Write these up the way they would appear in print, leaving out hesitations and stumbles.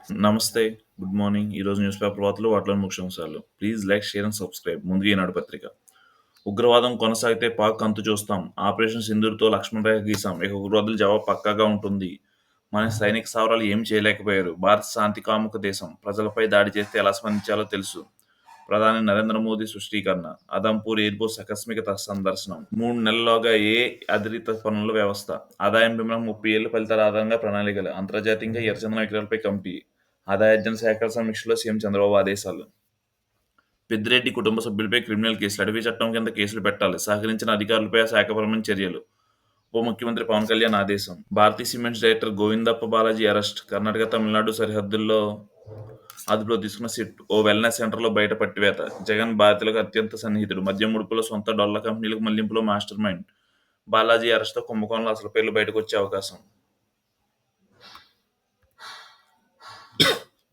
నమస్తే. Good morning. ఈరోజు news paper వార్తలు వాటిలోని ముఖ్యాంశాలు. Please like, share and subscribe. ముందుగా ఈనాడు పత్రిక. ఉగ్రవాదం కొనసాగితే పాక్ అంతు చూస్తాం. ఆపరేషన్ సింధూర్‌తో లక్ష్మణ రేఖ గీశాం. ఇక ఉగ్రవాదుల జవాబు పక్కాగా ఉంటుంది. మన సైనిక స్థావరాలు ఏమీ చేయలేకపోయారు. భారత్ శాంతి కాముక దేశం. ప్రజలపై దాడి చేస్తే ఎలా స్పందించాలో తెలుసు. ప్రధాని నరేంద్ర మోదీ స్పష్టీకరణ. అదంపూర్ ఎయిర్‌బోస్ ఆకస్మిక సందర్శనం. 3 నెలల్లోగా అధిరిత పన్నుల వ్యవస్థ. ఆదాయం పెంపునకు 30 ఏళ్ల ఫలితాల ఆధారంగా ప్రణాళికలు. అంతర్జాతీయంగా ఎర్రచందనం విక్రయాలపై కమిటీ. ఆదాయార్జన శాఖల సమీక్షలో సీఎం చంద్రబాబు ఆదేశాలు. పెద్దిరెడ్డి కుటుంబ సభ్యులపై క్రిమినల్ కేసులు. అటవీ చట్టం కింద కేసులు పెట్టాలి. సహకరించిన అధికారులపై శాఖపరమైన చర్యలు. ఉప ముఖ్యమంత్రి పవన్ కళ్యాణ్ ఆదేశం. Bharathi cements director Govindappa Balaji arrest. Karnataka Tamil Nadu సరిహద్దుల్లో అదుపులో తీసుకున్న సిట్. ఓ వెల్నెస్ సెంటర్లో బయట పట్టివేత. జగన్ బాధితులకు అత్యంత సన్నిహితుడు. మద్యం ముడుపులో సొంత డొల్ల కంపెనీలకు మళ్లింపులో మాస్టర్ మైండ్. బాలాజీ అరెస్ట్తో కుంభకోణంలో అసలు పేర్లు బయటకు వచ్చే అవకాశం.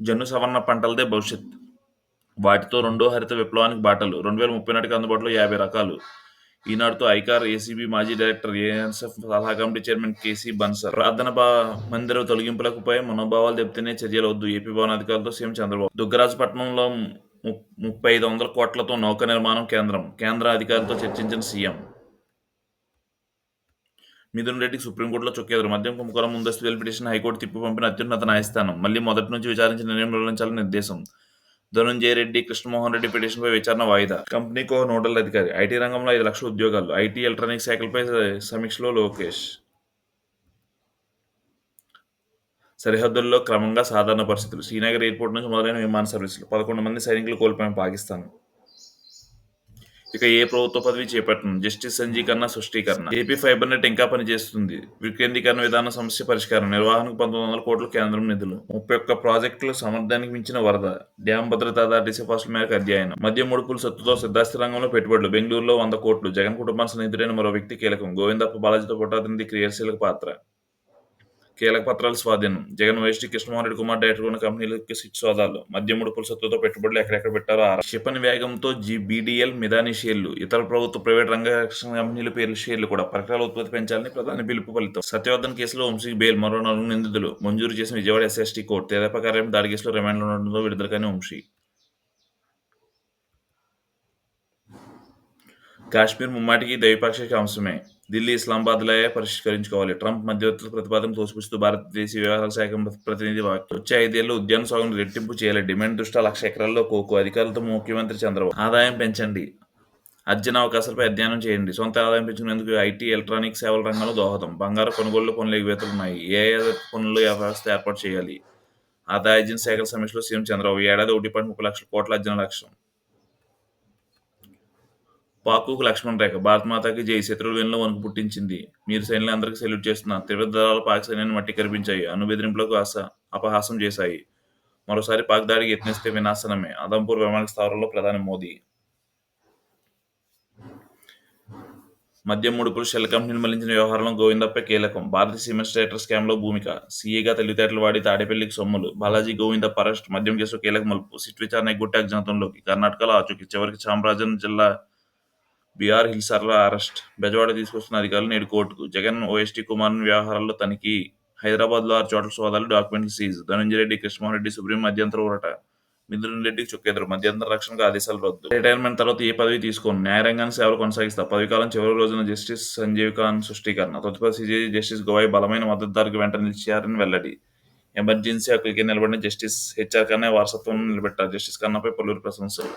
జన్ను సవరణ పంటలదే భవిష్యత్. వాటితో రెండో హరిత విప్లవానికి బాటలు. 2030 నాటికి అందుబాటులో 50 రకాలు. ఈనాడుతో ఐకార్, ఏసీబీ మాజీ డైరెక్టర్, ఏఎన్ఎస్ఎఫ్ సలహా కమిటీ చైర్మన్ కేసీ బన్సర్. ప్రార్థన మందిర తొలగింపులపై మనోభావాలు దెబ్బతినే చర్యలు వద్దు. ఏపీ భవన అధికారులతో సీఎం చంద్రబాబు. దుగ్గరాజపట్నంలో 3500 కోట్లతో నౌక నిర్మాణం కేంద్ర అధికారులతో చర్చించిన సీఎం. మిథున్ రెడ్డికి సుప్రీంకోర్టులో చుక్కెదురు. మద్యం కుంభకోణం ముందస్తు బెయిల్ పిటిషన్ హైకోర్టు తిప్పి పంపిన అత్యున్నత న్యాయస్థానం. మళ్లీ మొదటి నుంచి విచారించి నిర్ణయం వెల్లడించాలని నిర్దేశం. ధనుంజయ రెడ్డి, కృష్ణమోహన్ రెడ్డి పిటిషన్పై విచారణ వాయిదా. కంపెనీకో నోడల్ అధికారి. ఐటీ రంగంలో 5 లక్షల ఉద్యోగాలు. ఐటీ, ఎలక్ట్రానిక్స్ శాఖలపై సమీక్షలో లోకేష్. సరిహద్దుల్లో క్రమంగా సాధారణ పరిస్థితులు. శ్రీనగర్ ఎయిర్పోర్ట్ నుంచి మొదలైన విమాన సర్వీసులు. 11 మంది సైనికులు కోల్పోయిన పాకిస్తాన్. ఇక ఏ ప్రభుత్వ పదవి చేపట్టను. జస్టిస్ సంజీవ్ ఖన్నా స్పష్టీకరణ. ఏపీ ఫైబర్ నెట్ ఇంకా పనిచేస్తుంది. వికేంద్రీకరణ విధాన సమస్య పరిష్కారం. నిర్వహణకు 1900 కోట్ల కేంద్రం నిధులు. 31 ప్రాజెక్టులు సామర్థ్యానికి మించిన వరద. డ్యాం భద్రతా అథారిటీ సిఫార్సుల మేరకు అధ్యయనం. మద్యం ముడుపులు సొత్తుతో సిద్ధాస్తి రంగంలో పెట్టుబడులు. బెంగళూరులో 100 కోట్లు. జగన్ కుటుంబానికి సన్నిహితుడైన మరో వ్యక్తి కీలకం. గోవిందప్ప బాలాజీతో పుట్టాదింది క్రియాశీలక పాత్ర. కీలక పత్రాల స్వాధీనం. జగన్ వైఎస్టీ కృష్ణమోహన్ రెడ్డి కుమార్ డైరెక్టర్ ఉన్న కంపెనీలకి సిట్ సోదాలు. మద్యం ముడుపుల సొత్తుతో పెట్టుబడులు ఎక్కడెక్కడ పెట్టారో క్షిపణి వేగంతో బీడీఎల్, మిదాని షేర్లు. ఇతర ప్రభుత్వ, ప్రైవేట్ రంగ రక్షణ కంపెనీల పేర్ల షేర్లు కూడా. పరికరాల ఉత్పత్తి పెంచాలని ప్రధాని పిలుపు ఫలితం. సత్యవర్ధన్ కేసులో వంశీకి బెయిల్. మరో 4 నిందితులు మంజూరు చేసిన విజయవాడ ఎస్ఎస్టీ కోర్టు. తెదేపా కార్యాలయం దాడి కేసులో రిమాండ్లో ఉండడంతో విడుదల కాని వంశీ. కాశ్మీర్ ముమ్మాటికి ద్వైపాక్షిక అంశమే. ఢిల్లీ, ఇస్లామాబాద్లయే పరిష్కరించుకోవాలి. ట్రంప్ మధ్యవర్తుల ప్రతిపాదన తోసిపుస్తూ భారత దేశీయ వ్యవహారాల శాఖ ప్రతినిధి వాక్యం. వచ్చే 5 ఏళ్లు ఉద్యాన సాగును రెట్టింపు చేయాలి. డిమాండ్ దృష్ట్యా 1,00,000 ఎకరాల్లో కోకో. అధికారులతో ముఖ్యమంత్రి చంద్రబాబు. ఆదాయం పెంచండి. అర్జన అవకాశాలపై అధ్యయనం చేయండి. సొంత ఆదాయం పెంచుకునేందుకు ఐటీ, ఎలక్ట్రానిక్ సేవల రంగంలో దోహదం. బంగారు కొనుగోళ్ల పనులు ఎగువేతలున్నాయి. ఏఐ పనుల వ్యవస్థ ఏర్పాటు చేయాలి. ఆదాయార్జన శాఖల సమీక్షలో సీఎం చంద్రబాబు. ఏడాది 1.30 లక్షల కోట్ల అర్జన లక్ష్యం. పాక్కు లక్ష్మణ రేఖ. భారత్ మాతాకి జై. శత్రువుల వెన్నులో వణుకు పుట్టించింది. మీరు సైన్యులందరికీ సెల్యూట్ చేస్తున్నా. త్రివిధ దళాలు పాక్ సైన్యాన్ని మట్టి కరిపించాయి. బెదిరింపులకు అపహాసం చేశాయి. మరోసారి పాక్ దాడికి యత్నిస్తే వినాశనమే. అదంపూర్ విమాన స్థావరంలో ప్రధాని మోదీ. మద్యం ముడుపులు, షెల్ కంపెనీలు మళ్లించిన వ్యవహారంలో గోవిందప్పే కీలకం. భారతీ సిమెంట్స్ డైరెక్టర్ స్కామ్లో భూమిక. సీఏగా తెలివితేటలు వాడి తాడేపల్లికి సొమ్ములు. బాలాజీ, గోవిందప్ప అరెస్ట్. మద్యం కేసులో కీలక మలుపు. సిట్ విచారణ ఎగ్గొట్టే అజ్ఞాతంలోకి. కర్ణాటకలో ఆచూకీ. చివరికి చామరాజన్ జిల్లా బీఆర్ హిల్సర్ల అరెస్ట్. బెజవాడ తీసుకొస్తున్న అధికారులు నేడు కోర్టుకు. జగన్, ఓఎస్టీ కుమారన్ వ్యవహారాల్లో తనిఖీ. హైదరాబాద్లో 6 చోట్ల సోదాలు, డాక్యుమెంట్లు సీజ్. ధనుంజయ రెడ్డి, కృష్ణమోహన్ రెడ్డి సుప్రీం మధ్యంతర ఊరట. మిథున్ రెడ్డికి చుక్కెదురు. మధ్యంతర రక్షణకు ఆదేశాలు రద్దు. రిటైర్మెంట్ తర్వాత ఏ పదవి తీసుకోను. న్యాయరంగాన్ని సేవలు కొనసాగిస్తా. పదవీకాలం చివరి రోజున జస్టిస్ సంజీవ్ ఖన్నా స్పష్టీకరణ. తదుపరి సీజే జస్టిస్ గవాయ్ బలమైన మద్దతుదారుకు వెంట నిలిచారని వెల్లడి. ఎమర్జెన్సీ హక్కులకే నిలబడిన జస్టిస్ హెచ్ఆర్ ఖన్నా వారసత్వం నిలబెట్టారు. జస్టిస్ ఖన్నాపై పలువురు ప్రశంసలు.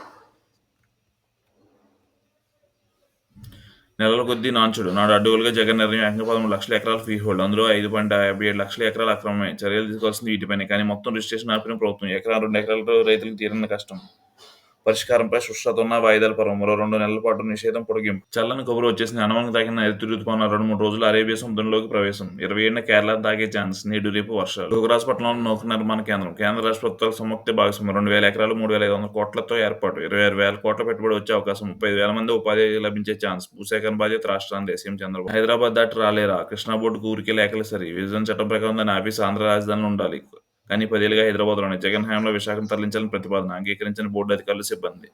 నెలల కొద్దీ నాంచుడు. నాడు అడ్డగోలుగా జగన్ నిర్ణయం. ఏకంగా 13 లక్షల ఎకరాలు ఫ్రీ హోల్డ్. అందులో 5.57 లక్షల ఎకరాలు అక్రమమే. చర్యలు తీసుకోవాల్సింది వీటిపైనే. కానీ మొత్తం రిజిస్ట్రేషన్ ఆపిన ప్రభుత్వం. ఎకరా 2 ఎకరాలతో రైతులకు తీరని కష్టం. పరిష్కారంపై సుష్ఠత ఉన్న వాయిదాల పర్వం. మరో 2 నెలల పాటు నిషేధం పొడిగింపు. చల్లని కబురు వచ్చేసింది. అనుమానం తాకిన నైరుతి రుతుపవనాలు 2-3 రోజులు అరేబియా సముద్రంలోకి ప్రవేశం. 27న కేరళ తాగే ఛాన్స్. నేడు రేపు వర్షాలు. దుగ్గరాజపట్నంలో నౌక నిర్మాణ కేంద్రం. కేంద్ర రాష్ట్ర ప్రభుత్వాలకు సంయుక్త భాగస్వామ్యం. 2,000 ఎకరాలు 3,500 కోట్లతో ఏర్పాటు. 26,000 కోట్ల పెట్టుబడి వచ్చే అవకాశం. 35,000 మంది ఉపాధి లభించే ఛాన్స్. భూసేకరణ బాధ్యత రాష్ట్రానికి. సీఎం చంద్రబాబు. హైదరాబాద్ దాటి రాలేరా? కృష్ణా బోర్డుకు ఊరికే లేఖలు సరి. విభజన చట్టం ప్రకారం దాని ఆఫీస్ ఆంధ్ర రాజధానిలో ఉండాలి. కానీ 10 ఏళ్లుగా హైదరాబాద్లోనే. జగన్ హయాంలో విశాఖను తరలించాలని ప్రతిపాదన. అంగీకరించిన బోర్డు అధికారులు, సిబ్బంది.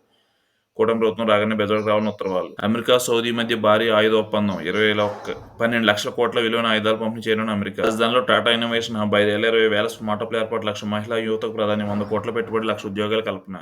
కూటమి ప్రభుత్వం రాగానే బెజవాడకు రావాలని ఉత్తర్వులు. అమెరికా, సౌదీ మధ్య భారీ ఆయుధ ఒప్పందం. 12 లక్షల కోట్ల విలువైన ఆయుధాలు పంపిణీ చేయనున్న అమెరికా. రాజధానిలో టాటా ఇన్నోవేషన్ హబ్. 5 ఏళ్ల 20,000 స్మార్టప్ల ఏర్పాటు. 1,00,000 మహిళా యువతకు ప్రధాని. 100 కోట్ల పెట్టుబడి, 1,00,000 ఉద్యోగాల కల్పన.